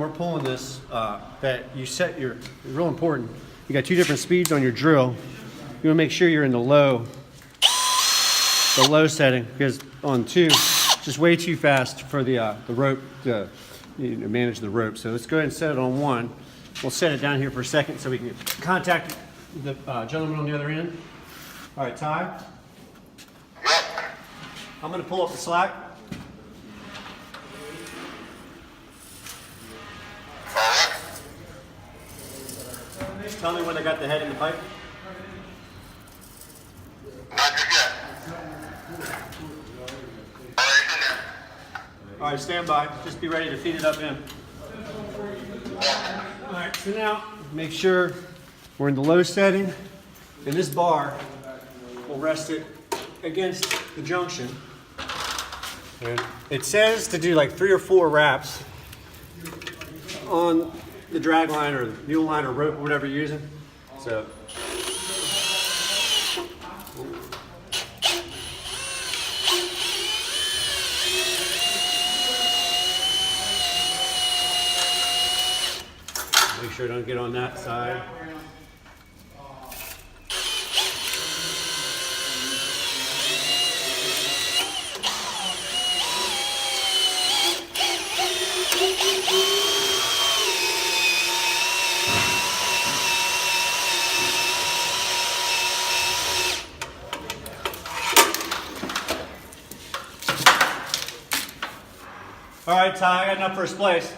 we're pulling this, that you set your, real important, you got two different speeds on your drill. You wanna make sure you're in the low setting, because on 2, it's just way too fast for the rope to manage the rope. So let's go ahead and set it on 1. We'll set it down here for a second so we can contact the gentleman on the other end. All right, Ty. I'm gonna pull up the slack. Tell me when I got the head in the pipe. All right, stand by. Just be ready to feed it up in. All right, so now make sure we're in the low setting, and this bar will rest it against the junction. And it says to do like 3 or 4 wraps on the drag line or mule line or rope or whatever you're using. So make sure it don't get on that side. All right, Ty, I got enough first place.